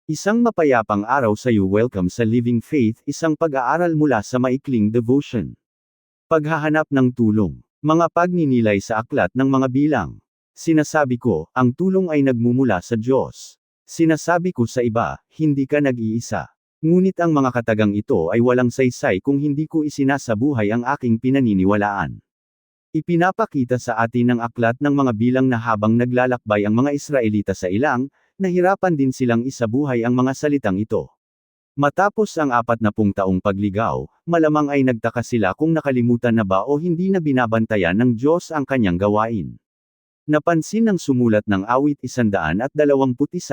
Isang mapayapang araw sa iyo. Welcome sa Living Faith, isang pag-aaral mula sa maikling devotion. Paghahanap ng tulong. Mga pagninilay sa aklat ng mga bilang. Sinasabi ko, ang tulong ay nagmumula sa Diyos. Sinasabi ko sa iba, hindi ka nag-iisa. Ngunit ang mga katagang ito ay walang saysay kung hindi ko isinasabuhay ang aking pinaniniwalaan. Ipinapakita sa atin ng aklat ng mga bilang na habang naglalakbay ang mga Israelita sa ilang, nahirapan din silang isabuhay ang mga salitang ito. Matapos ang 40 taong pagligaw, malamang ay nagtaka sila kung nakalimutan na ba o hindi na binabantayan ng Diyos ang kanyang gawain. Napansin ng sumulat ng awit 121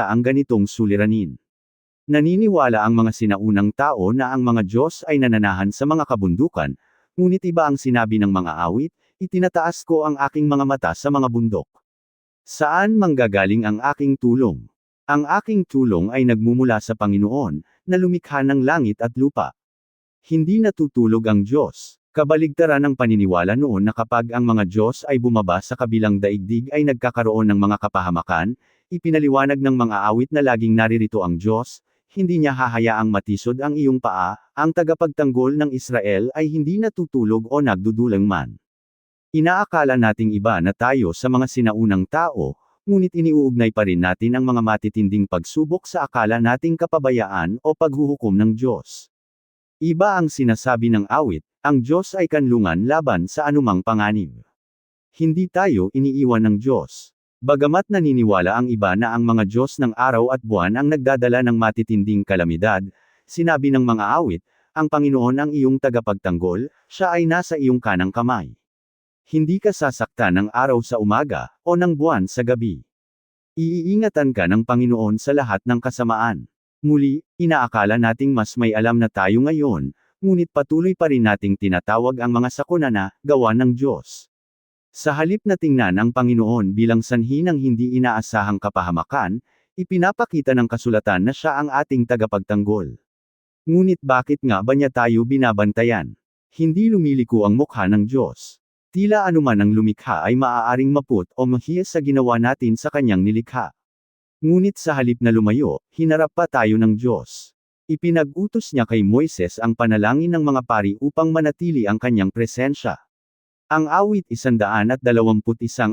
ang ganitong suliranin. Naniniwala ang mga sinaunang tao na ang mga Diyos ay nananahan sa mga kabundukan, ngunit iba ang sinabi ng mga awit, itinataas ko ang aking mga mata sa mga bundok. Saan manggagaling ang aking tulong? Ang aking tulong ay nagmumula sa Panginoon, na lumikha ng langit at lupa. Hindi natutulog ang Diyos. Kabaligtaran ng paniniwala noon na kapag ang mga Diyos ay bumaba sa kabilang daigdig ay nagkakaroon ng mga kapahamakan, ipinaliwanag ng mga awit na laging naririto ang Diyos, hindi niya hahayaang matisod ang iyong paa, ang tagapagtanggol ng Israel ay hindi natutulog o nagdudulang man. Inaakala nating iba na tayo sa mga sinaunang tao, ngunit iniuugnay pa rin natin ang mga matitinding pagsubok sa akala nating kapabayaan o paghuhukom ng Diyos. Iba ang sinasabi ng awit, ang Diyos ay kanlungan laban sa anumang panganib. Hindi tayo iniiwan ng Diyos. Bagamat naniniwala ang iba na ang mga Diyos ng araw at buwan ang nagdadala ng matitinding kalamidad, sinabi ng mga awit, ang Panginoon ang iyong tagapagtanggol, siya ay nasa iyong kanang kamay. Hindi ka sasaktan ng araw sa umaga, o ng buwan sa gabi. Iiingatan ka ng Panginoon sa lahat ng kasamaan. Muli, inaakala nating mas may alam na tayo ngayon, ngunit patuloy pa rin nating tinatawag ang mga sakuna na, gawa ng Diyos. Sa halip na tingnan ang Panginoon bilang sanhi ng hindi inaasahang kapahamakan, ipinapakita ng kasulatan na siya ang ating tagapagtanggol. Ngunit bakit nga ba niya tayo binabantayan? Hindi lumiliko ang mukha ng Diyos. Tila anuman ang lumikha ay maaaring maput o mahiyas sa ginawa natin sa kanyang nilikha. Ngunit sa halip na lumayo, hinarap pa tayo ng Diyos. Ipinag-utos niya kay Moises ang panalangin ng mga pari upang manatili ang kanyang presensya. Ang awit 121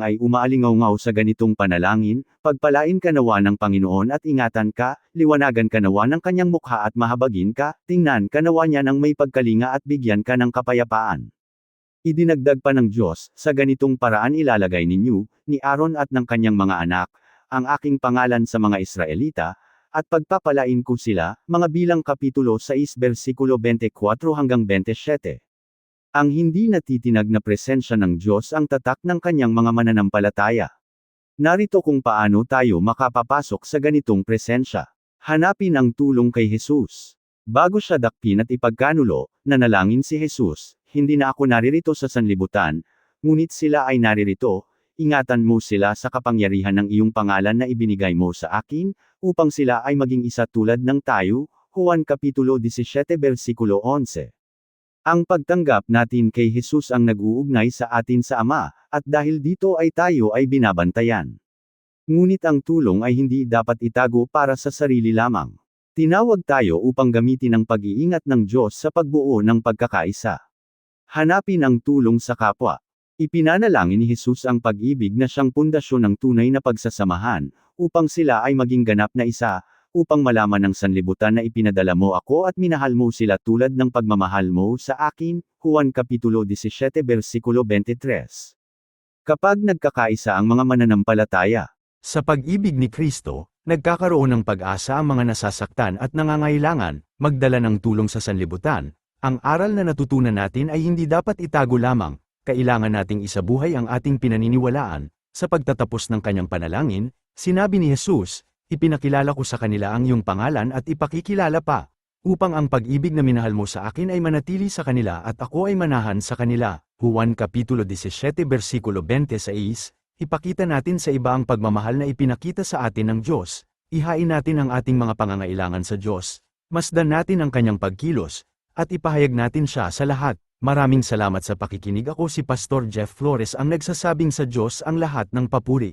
ay umaalingaw-ngaw sa ganitong panalangin, pagpalain ka nawa ng Panginoon at ingatan ka, liwanagan ka nawa ng kanyang mukha at mahabagin ka, tingnan ka nawa niya ng may pagkalinga at bigyan ka ng kapayapaan. Idinagdag pa ng Diyos, sa ganitong paraan ilalagay ninyo, ni Aaron at ng kanyang mga anak, ang aking pangalan sa mga Israelita, at pagpapalain ko sila, mga bilang kapitulo 6 versikulo 24 hanggang 27. Ang hindi natitinag na presensya ng Diyos ang tatak ng kanyang mga mananampalataya. Narito kung paano tayo makapapasok sa ganitong presensya. Hanapin ang tulong kay Jesus. Bago siya dakpin at ipagkanulo, nanalangin si Jesus, hindi na ako naririto sa sanlibutan, ngunit sila ay naririto, ingatan mo sila sa kapangyarihan ng iyong pangalan na ibinigay mo sa akin, upang sila ay maging isa tulad ng tayo, Juan Kapitulo 17 versikulo 11. Ang pagtanggap natin kay Jesus ang nag-uugnay sa atin sa Ama, at dahil dito ay tayo ay binabantayan. Ngunit ang tulong ay hindi dapat itago para sa sarili lamang. Tinawag tayo upang gamitin ang pag-iingat ng Diyos sa pagbuo ng pagkakaisa. Hanapin ang tulong sa kapwa. Ipinanalangin ni Jesus ang pag-ibig na siyang pundasyon ng tunay na pagsasamahan, upang sila ay maging ganap na isa, upang malaman ng sanlibutan na ipinadala mo ako at minahal mo sila tulad ng pagmamahal mo sa akin, Juan Kapitulo 17 versikulo 23. Kapag nagkakaisa ang mga mananampalataya, sa pag-ibig ni Kristo, nagkakaroon ng pag-asa ang mga nasasaktan at nangangailangan, magdala ng tulong sa sanlibutan. Ang aral na natutunan natin ay hindi dapat itago lamang, kailangan nating isabuhay ang ating pinaniniwalaan. Sa pagtatapos ng kanyang panalangin, sinabi ni Jesus, ipinakilala ko sa kanila ang iyong pangalan at ipakikilala pa, upang ang pag-ibig na minahal mo sa akin ay manatili sa kanila at ako ay manahan sa kanila. Juan Kapitulo 17 versikulo 26, ipakita natin sa iba ang pagmamahal na ipinakita sa atin ng Diyos, ihain natin ang ating mga pangangailangan sa Diyos, masdan natin ang kanyang pagkilos, at ipahayag natin siya sa lahat. Maraming salamat sa pakikinig. Ako si Pastor Jeff Flores ang nagsasabing sa Diyos ang lahat ng papuri.